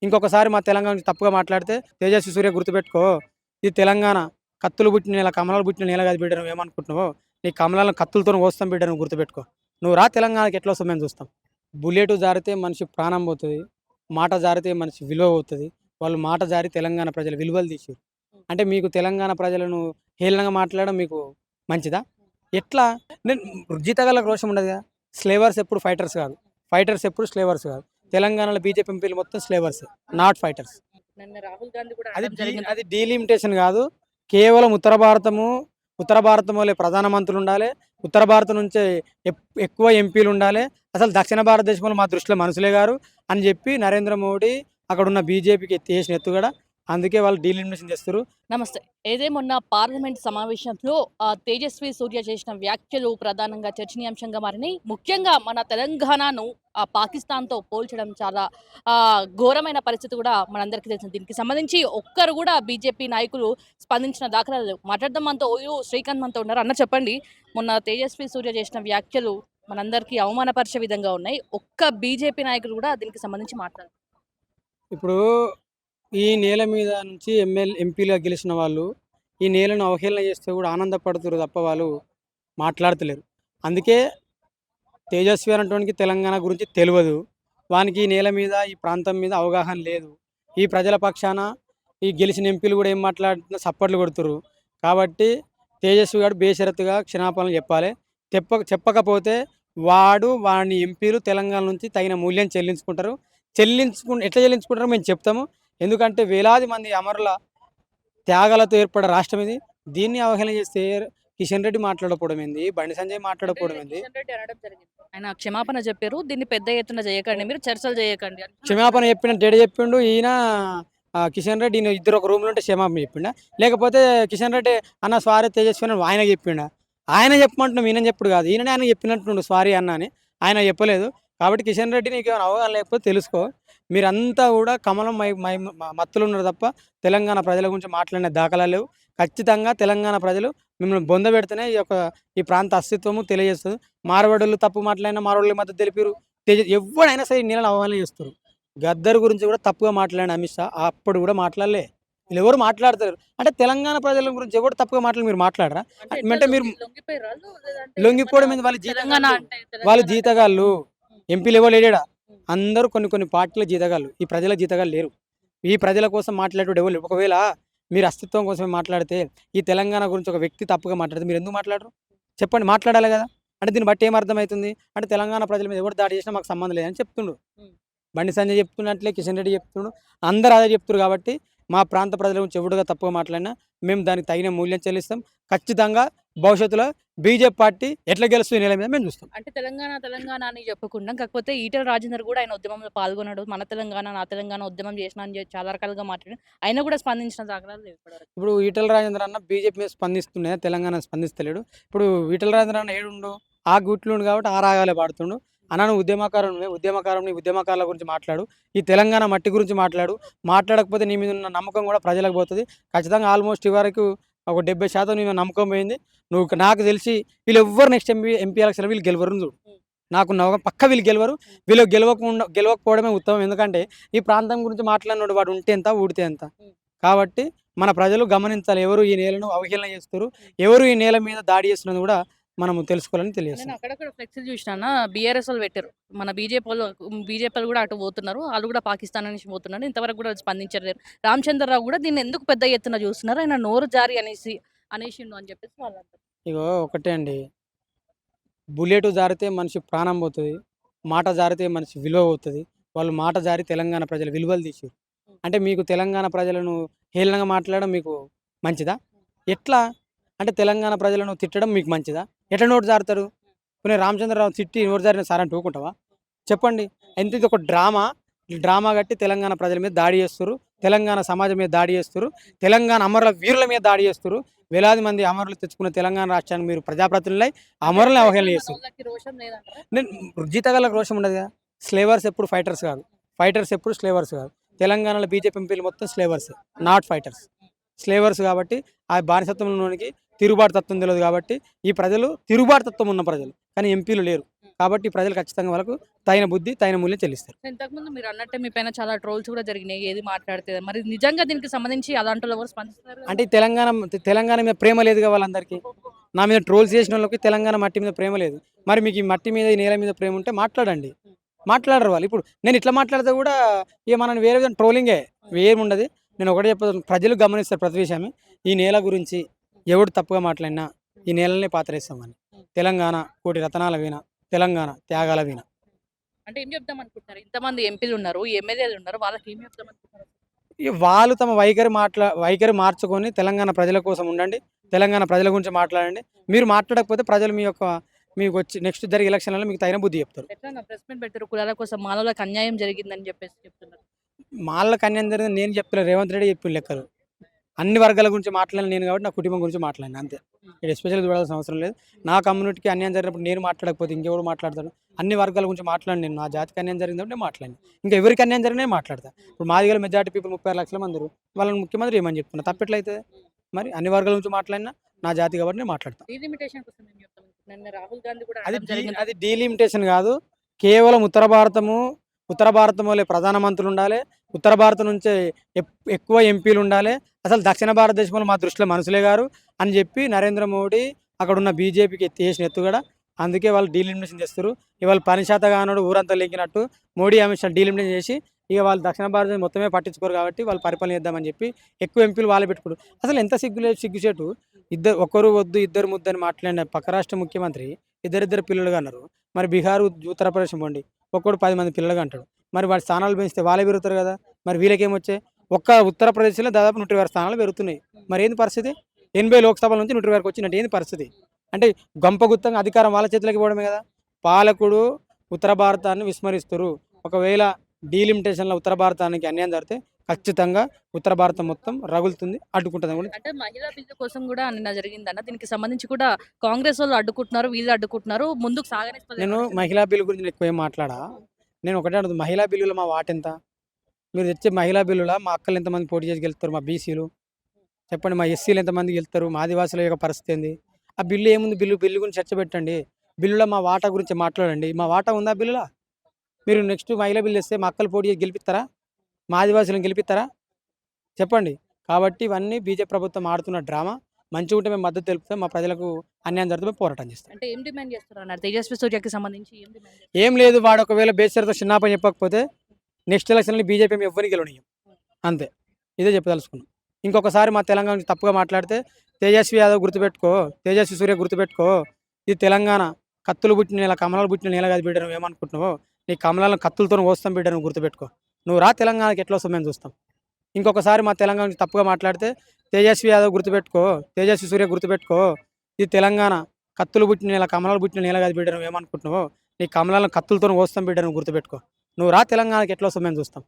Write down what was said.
ఇంకొకసారి మా తెలంగాణ గురించి తప్పుగా మాట్లాడితే తేజస్వి సూర్య గుర్తుపెట్టుకో, ఇది తెలంగాణ. కత్తులు పుట్టిన నేల, కమలాలు పుట్టిన నేల కాదు బిడ్డ, నువ్వేమనుకుంటున్నావో నీ కమలాలను కత్తులతోని కోస్తాం బిడ్డ, నువ్వు గుర్తుపెట్టుకో. నువ్వు రా తెలంగాణకి, ఎట్లా వస్తావు మేము చూస్తాం. బుల్లెట్ జారితే మనిషి ప్రాణం పోతుంది, మాట జారితే మనిషి విలువ పోతుంది. వాళ్ళు మాట జారి తెలంగాణ ప్రజల విలువలు తీసారు. అంటే మీకు తెలంగాణ ప్రజలను హేళనగా మాట్లాడడం మీకు మంచిదా? ఎట్లా? నేను జీతగాళ్ళకి రోషం ఉండదు కదా. స్లేవర్స్ ఎప్పుడు ఫైటర్స్ కాదు, ఫైటర్స్ ఎప్పుడు స్లేవర్స్ కాదు. తెలంగాణలో బీజేపీ ఎంపీలు మొత్తం స్లేవర్స్, నాట్ ఫైటర్స్. నిన్న రాహుల్ గాంధీ కూడా అది అనడం జరిగింది. అది డీలిమిటేషన్ కాదు. కేవలం ఉత్తర భారతం వల్లే ప్రధానమంత్రులు ఉండాలి, ఉత్తర భారతం నుంచే ఎక్కువ ఎంపీలు ఉండాలి. అసలు దక్షిణ భారతదేశంలో మా దృష్టిలో మనుషులే గారు అని చెప్పి నరేంద్ర మోడీ అక్కడ ఉన్న బీజేపీకి చేసిన ఎత్తుగడ. అందుకే వాళ్ళు డీలిమిటేషన్ చేస్తారు. నమస్తే. మొన్న పార్లమెంట్ సమావేశంలో తేజస్వి సూర్య చేసిన వ్యాఖ్యలు ప్రధానంగా చర్చనీయాంశంగా మారినాయి. ముఖ్యంగా మన తెలంగాణను పాకిస్తాన్‌తో పోల్చడం చాలా ఘోరమైన పరిస్థితి కూడా మనందరికీ తెలిసింది. దీనికి సంబంధించి ఒక్కరు కూడా బీజేపీ నాయకులు స్పందించిన దాఖలాలు లేవు. మాట్లాడదాం మనతో శ్రీకాంత్ మనతో ఉన్నారు. అన్న చెప్పండి, మొన్న తేజస్వి సూర్య చేసిన వ్యాఖ్యలు మనందరికీ అవమానపరిచే విధంగా ఉన్నాయి. ఒక్క బీజేపీ నాయకులు కూడా దీనికి సంబంధించి మాట్లాడారు. ఇప్పుడు ఈ నేల మీద నుంచి ఎంపీలుగా గెలిచిన వాళ్ళు ఈ నేలను అవహేళన చేస్తే కూడా ఆనందపడుతురు తప్ప వాళ్ళు మాట్లాడతలేరు. అందుకే తేజస్వి అనేటోనికి తెలంగాణ గురించి తెలియదు. వానికి ఈ నేల మీద, ఈ ప్రాంతం మీద అవగాహన లేదు. ఈ ప్రజల పక్షాన ఈ గెలిచిన ఎంపీలు కూడా ఏం మాట్లాడుతున్నా సప్పట్లు కొడుతురు. కాబట్టి తేజస్వి గారు బేషరతుగా క్షమాపణలు చెప్పాలి. చెప్పకపోతే వాడిని ఎంపీలు తెలంగాణ నుంచి తగిన మూల్యం చెల్లించుకుంటారు. ఎట్లా చెల్లించుకుంటారో మేము చెప్తాము. ఎందుకంటే వేలాది మంది అమరుల త్యాగాలతో ఏర్పడే రాష్ట్రం ఇది. దీన్ని అవహేళన చేస్తే కిషన్ రెడ్డి మాట్లాడకపోవడం ఏంది, బండి సంజయ్ మాట్లాడకపోవడం ఏంది? కిషన్ రెడ్డి అనడం జరిగింది. ఆయన క్షమాపణ చెప్పారు. దీన్ని పెద్ద ఎత్తున చేయకండి, మీరు చర్చలు చేయకండి అని. క్షమాపణ చెప్పిన డేడ చెప్పిండు ఈయన. కిషన్ రెడ్డి ఈయన ఇద్దరు ఒక రూమ్లో ఉంటే క్షమాపణ చెప్పిండా? లేకపోతే కిషన్ రెడ్డి అన్న సారీ తేజస్వి అని ఆయనకి చెప్పిండా? ఆయన చెప్పమంటున్నాం, ఈయన చెప్పుడు కాదు. ఈయననే ఆయన చెప్పినట్టుండు సారీ అన్న అని. ఆయన చెప్పలేదు. కాబట్టి కిషన్ రెడ్డి నీకు ఏమైనా అవగాహన లేకపోతే తెలుసుకో. మీరంతా కూడా కమలం మత్తులు ఉన్నారు తప్ప తెలంగాణ ప్రజల గురించి మాట్లాడిన దాఖలాలు లేవు. ఖచ్చితంగా తెలంగాణ ప్రజలు మిమ్మల్ని బొందబెడితేనే ఈ ప్రాంత అస్తిత్వము తెలియజేస్తుంది. మార్వాడోళ్ళు తప్పు మాట్లాడిన మార్వాడోళ్ళ మద్దతు తెలిపారు. ఎవడైనా సరే ఈ నీళ్ళని అవహేళన చేస్తారు. గద్దర్ గురించి కూడా తప్పుగా మాట్లాడిన అమిత్ షా అప్పుడు కూడా మాట్లాడలే. వీళ్ళు ఎవరు మాట్లాడతారు అంటే తెలంగాణ ప్రజల గురించి ఎవరు తప్పుగా మీరు మాట్లాడరా? అంటే మీరు లొంగిపోవడం ఏంది? వాళ్ళు జీతగాళ్ళు. ఎంపీలు ఎవరు లేడా? అందరూ కొన్ని పార్టీల జీతగాళ్ళు. ఈ ప్రజల జీతగాళ్ళు లేరు. ఈ ప్రజల కోసం మాట్లాడేవాడు ఎవరు లేరు. ఒకవేళ మీరు అస్తిత్వం కోసమే మాట్లాడితే, ఈ తెలంగాణ గురించి ఒక వ్యక్తి తప్పుగా మాట్లాడితే మీరు ఎందుకు మాట్లాడరు? చెప్పండి, మాట్లాడాలి కదా. అంటే దీన్ని బట్టి ఏమర్థమవుతుంది? అంటే తెలంగాణ ప్రజల మీద ఎవరు దాడి చేసినా మాకు సంబంధం లేదని చెప్తుండు. బండి సంజయ్ చెప్తున్నట్లే కిషన్ రెడ్డి చెప్తుండు. అందరూ అదే చెప్తున్నారు. కాబట్టి మా ప్రాంత ప్రజల గురించి ఎవడుగా తప్పుగా మాట్లాడినా మేము దానికి తగిన మూల్యం చెల్లిస్తాం. ఖచ్చితంగా భవిష్యత్తులో బీజేపీ పార్టీ ఎట్లా గెలుస్తుంది నేల మీద మేము చూస్తాం. అంటే తెలంగాణ అని చెప్పకుండా, కాకపోతే ఈటెల రాజేందర్ కూడా ఆయన ఉద్యమంలో పాల్గొన్నాడు. మన తెలంగాణ, నా తెలంగాణ ఉద్యమం చేసిన అని చాలా రకాలుగా మాట్లాడారు. ఆయన కూడా స్పందించిన దాఖలాలు లేవు ఇప్పటివరకు. ఇప్పుడు ఈటెల రాజేందర్ అన్న బీజేపీ మీద స్పందిస్తున్నాయి, తెలంగాణ స్పందిస్తలేడు. ఇప్పుడు ఈటెల రాజేందర్ అన్న ఏడుండు? ఆ గుట్లుండు కాబట్టి ఆ రాగాలే పాడుతుండు. అన్న నువ్వు ఉద్యమకారుల గురించి మాట్లాడు. ఈ తెలంగాణ మట్టి గురించి మాట్లాడకపోతే నీ మీద ఉన్న నమ్మకం కూడా ప్రజలకు పోతుంది. ఖచ్చితంగా ఆల్మోస్ట్ వరకు ఒక 70% నీ నమ్మకం పోయింది. నాకు తెలిసి వీళ్ళు ఎవ్వరు నెక్స్ట్ ఎంపీ ఎలక్షన్ వీళ్ళు గెలవరు. చూడు, నాకు నమ్మకం పక్క వీళ్ళు గెలవరు. వీళ్ళు గెలవకపోవడమే ఉత్తమం. ఎందుకంటే ఈ ప్రాంతం గురించి మాట్లాడినోడు వాడు ఉంటే ఎంత, ఊడితే ఎంత. కాబట్టి మన ప్రజలు గమనించాలి, ఎవరు ఈ నేలను అవహేళన చేస్తారు, ఎవరు ఈ నేల మీద దాడి చేస్తున్నది కూడా మనము తెలుసుకోవాలని తెలియజేస్తాం. అక్కడక్కడ ఫ్లెక్సీలు చూసినా బీఆర్ఎస్ వాళ్ళు పెట్టారు. మన బీజేపీ కూడా అటు పోతున్నారు. వాళ్ళు కూడా పాకిస్తాన్ నుంచి పోతున్నారు. ఇంతవరకు కూడా స్పందించలేదు. రామచంద్రరావు కూడా దీన్ని ఎందుకు పెద్ద ఎత్తున చూస్తున్నారు, ఆయన నోరు జారి అనేసిండు అని చెప్పేసి వాళ్ళు అంటారు. ఇగో ఒకటే అండి, బుల్లెట్ జారితే మనిషి ప్రాణం పోతుంది, మాట జారితే మనిషి విలువ పోతుంది. వాళ్ళు మాట జారి తెలంగాణ ప్రజల విలువలు తీసారు. అంటే మీకు తెలంగాణ ప్రజలను హేళనగా మాట్లాడడం మీకు మంచిదా? ఎట్లా? అంటే తెలంగాణ ప్రజలను తిట్టడం మీకు మంచిదా? ఎట్లా నోటు జారుతారు? కొన్ని రామచంద్రరావు తిట్టి నోటు జారిన సార్ అని ఊరుకుంటావా? చెప్పండి. ఇది ఒక డ్రామా కట్టి తెలంగాణ ప్రజల మీద దాడి చేస్తారు, తెలంగాణ సమాజం మీద దాడి చేస్తారు, తెలంగాణ అమరుల వీరుల మీద దాడి చేస్తారు. వేలాది మంది అమరులు తెచ్చుకున్న తెలంగాణ రాష్ట్రాన్ని మీరు ప్రజాప్రతినిధులై అమరులను అవహేళన చేస్తారు. నేను జీతగాళ్ళకి రోషం ఉండదు కదా. స్లేవర్స్ ఎప్పుడు ఫైటర్స్ కాదు, ఫైటర్స్ ఎప్పుడు స్లేవర్స్ కాదు. తెలంగాణలో బీజేపీ ఎంపీలు మొత్తం స్లేవర్స్, నాట్ ఫైటర్స్. స్లేవర్స్ కాబట్టి ఆ బానిసత్వంలోనికి తిరుగుబాటు తత్వం తెలియదు. కాబట్టి ఈ ప్రజలు తిరుగుబాటు తత్వం ఉన్న ప్రజలు, కానీ ఎంపీలు లేరు. కాబట్టి ప్రజలు ఖచ్చితంగా వాళ్ళకు తగిన బుద్ధి, తగిన మూల్యం చెల్లిస్తారు. ఇంతకుముందు మీరు అన్నట్టే మీ పైన చాలా ట్రోల్స్ కూడా జరిగినాయి. ఏది మాట్లాడితే మరి నిజంగా దీనికి సంబంధించి అలాంటోళ్ళు ఎవరు స్పందిస్తున్నారు కదా? అంటే ఈ తెలంగాణ మీద ప్రేమ లేదుగా వాళ్ళందరికీ. నా మీద ట్రోల్స్ చేసినోళ్ళకి తెలంగాణ మట్టి మీద ప్రేమ లేదు. మరి మీకు ఈ మట్టి మీద, ఈ నేల మీద ప్రేమ ఉంటే మాట్లాడండి. మాట్లాడరు వాళ్ళు. ఇప్పుడు నేను ఇట్లా మాట్లాడితే కూడా ఇక మనల్ని వేరే విధంగా ట్రోలింగే. ఏముండదు. నేను ఒకటే చెప్పదలుచుకున్నా, ప్రజలు గమనిస్తారు ప్రతి విషయమే. ఈ నేల గురించి ఎవడు తప్పుగా మాట్లాడినా ఈ నేలనే పాతరేస్తామని. తెలంగాణ కోటి రతనాల వీణ, తెలంగాణ త్యాగాల వీణ. అంటే ఏం చెప్దాం అనుకుంటున్నారు? ఇంతమంది ఎంపీలు ఉన్నారు, ఎమ్మెల్యేలు ఉన్నారు. వాళ్ళకి ఏం చెప్దాం అనుకుంటున్నారు? ఇక వాళ్ళు తమ వైఖరి మార్చుకొని తెలంగాణ ప్రజల కోసం ఉండండి. తెలంగాణ ప్రజల గురించి మాట్లాడండి. మీరు మాట్లాడకపోతే ప్రజలు మీకు వచ్చి నెక్స్ట్ జరిగే ఎలక్షన్‌లలో మీకు తగిన బుద్ధి చెప్తారు. ఎట్లన్నా ప్రెస్ మీట్ పెట్టారు. కులాల కోసం మానవులకు అన్యాయం జరిగిందని చెప్పేసి చెప్తున్నారు. మాళ్ళకి అన్యాయం జరిగింది నేను చెప్తలే, రేవంత్ రెడ్డి చెప్పిండు లెక్కలు. అన్ని వర్గాల గురించి మాట్లాడిన నేను కాబట్టి నా కుటుంబం గురించి మాట్లాడిన అంతే. ఇక్కడ ఎస్పెషల్‌గా చూడాల్సిన అవసరం లేదు. నా కమ్యూనిటీకి అన్యాయం జరిగినప్పుడు నేను మాట్లాడకపోతే ఇంకెవడు మాట్లాడతాడు? అన్ని వర్గాల గురించి మాట్లాడను నేను. నా జాతికి అన్యాయం జరిగింది కాబట్టి నేను మాట్లాడిన. ఇంకా ఎవరికి అన్యాయం జరిగినా నేను మాట్లాడతా. ఇప్పుడు మాదిగల మెజారిటీ పీపుల్ 36 లక్షల మంది ఉన్నారు. వాళ్ళని ముఖ్యమంత్రి చేయమని చెప్తున్నా. తప్పెట్లయితది? మరి అన్ని వర్గాల గురించి మాట్లాడినా నా జాతి కాబట్టి నేను మాట్లాడతా. డీలిమిటేషన్ కోసం ఏం చెప్తాం? నిన్న రాహుల్ గాంధీ కూడా అది అనడం డీ జరిగింది. అది డీలిమిటేషన్ కాదు. కేవలం ఉత్తర భారతం వోలే ప్రధానమంత్రులు ఉండాలి. ఉత్తర భారతం నుంచే ఎక్కువ ఎంపీలు ఉండాలి. అసలు దక్షిణ భారతదేశంలో మా దృష్టిలో మనుషులే గారు అని చెప్పి నరేంద్ర మోడీ అక్కడున్న బీజేపీకి చేసిన ఎత్తుగడ. అందుకే వాళ్ళు డీలిమిటేషన్ చేస్తారు. ఇవాళ పని శాత కానోడు ఊరంతా లెక్కినట్టు మోడీ, అమిత్ షా డీలిమిటేషన్ చేసి ఇక వాళ్ళు దక్షిణ భారతదేశం మొత్తమే పట్టించుకోరు కాబట్టి వాళ్ళు పరిపాలన చేద్దామని చెప్పి ఎక్కువ ఎంపీలు వాళ్ళే పెట్టుకోరు. అసలు ఎంత సిగ్గుచేటు. ఒక్కరు వద్దు ఇద్దరు ముద్దు అని మాట్లాడిన పక్క రాష్ట్ర ముఖ్యమంత్రి ఇద్దరిద్దరు పిల్లలుగా అన్నారు. మరి బీహార్, ఉత్తరప్రదేశ్ పోండి, ఒక్కడు 10 మంది పిల్లలుగా అంటాడు. మరి వాడి స్థానాలు పెంచితే వాళ్ళే పెరుగుతారు కదా. మరి వీళ్ళకేమొచ్చాయి? ఒక్క ఉత్తరప్రదేశ్లో దాదాపు 120 స్థానాలు పెరుగుతున్నాయి. మరి ఏంది పరిస్థితి? 80 లోక్సభల నుంచి 120 వచ్చినట్టు ఏంది పరిస్థితి? అంటే గంపగుత్తంగా అధికారం వాళ్ళ చేతులకి పోవడమే కదా. పాలకుడు ఉత్తర భారతాన్ని విస్మరిస్తురు. ఒకవేళ డీలిమిటేషన్లో ఉత్తర భారతానికి అన్యాయం జరిగితే ఖచ్చితంగా ఉత్తర భారతం మొత్తం రగులుతుంది, అడ్డుకుంటుంది కూడా. అంటే మహిళా బిల్లు కోసం కూడా నిన్న జరిగిందన్న. దీనికి సంబంధించి కూడా కాంగ్రెస్ వాళ్ళు అడ్డుకుంటున్నారు, వీళ్ళు అడ్డుకుంటున్నారు. ముందుకు నేను సాగనిస్తలేదు. మహిళా బిల్లు గురించి నేను ఎక్కువ ఏం మాట్లాడా. నేను ఒకటే అడుగుతాను, మహిళా బిల్లులో మా వాటెంత? మీరు తెచ్చే మహిళా బిల్లుల మా అక్కలు ఎంతమంది పోటీ చేసి గెలుస్తారు? మా బీసీలు చెప్పండి. మా ఎస్సీలు ఎంతమంది గెలుస్తారు? మా ఆదివాసుల యొక్క పరిస్థితి ఏంది? ఆ బిల్లు ఏముంది? బిల్లు గురించి చర్చ పెట్టండి. బిల్లులో మా వాటా గురించి మాట్లాడండి. మా వాటా ఉందా బిల్లులో? మీరు నెక్స్ట్ మహిళా బిల్లు ఇస్తే మా అక్కలు పోటీ చేసి గెలిపిస్తారా? మా ఆదివాసులను గెలిపిస్తారా? చెప్పండి. కాబట్టి ఇవన్నీ బీజేపీ ప్రభుత్వం ఆడుతున్న డ్రామా. మంచిగా ఉంటే మేము మద్దతు తెలుపుతాం. మా ప్రజలకు అన్యాయం జరిగితే మేము పోరాటం చేస్తాం. అంటే ఏం డిమాండ్ చేస్తున్నారు అన్నారు? తేజస్వి సూర్యకి సంబంధించి ఏం డిమాండ్ చేస్తున్నారు? ఏం లేదు, వాడు ఒకవేళ బేసరితో చిన్నాపని చెప్పకపోతే నెక్స్ట్ ఎలక్షన్‌లో బీజేపీ ఎవరిని గెలవనియ్యం. అంతే. ఇదే చెప్పదలుచుకున్నాం. ఇంకొకసారి మా తెలంగాణ గురించి తప్పుగా మాట్లాడితే తేజస్వి యాదవ్ గుర్తుపెట్టుకో, తేజస్వి సూర్య గుర్తుపెట్టుకో. ఇది తెలంగాణ కత్తులు పుట్టిన నేల, కమలాలు పుట్టిన నేల కాదు బిడ్డ. నువ్వేమనుకుంటున్నావో నీ కమలాలను కత్తులతోని కోస్తాం బిడ్డ, నువ్వు గుర్తుపెట్టుకో. నువ్వు రా తెలంగాణకి ఎట్లా వస్తావు మేము చూస్తాం. ఇంకొకసారి మా తెలంగాణ గురించి తప్పుగా మాట్లాడితే తేజస్వి యాదవ్ గుర్తుపెట్టుకో, తేజస్వి సూర్య గుర్తుపెట్టుకో. ఇది తెలంగాణ కత్తులు పుట్టిన నేల, కమలాలు పుట్టిన నేల కాదు బిడ్డ. నువ్వేమనుకుంటున్నావో నీ కమలాలను కత్తులతోని కోస్తాం బిడ్డ, నువ్వు గుర్తుపెట్టుకో. నువ్వు రా తెలంగాణకి ఎట్లా వస్తావు మేము చూస్తాం.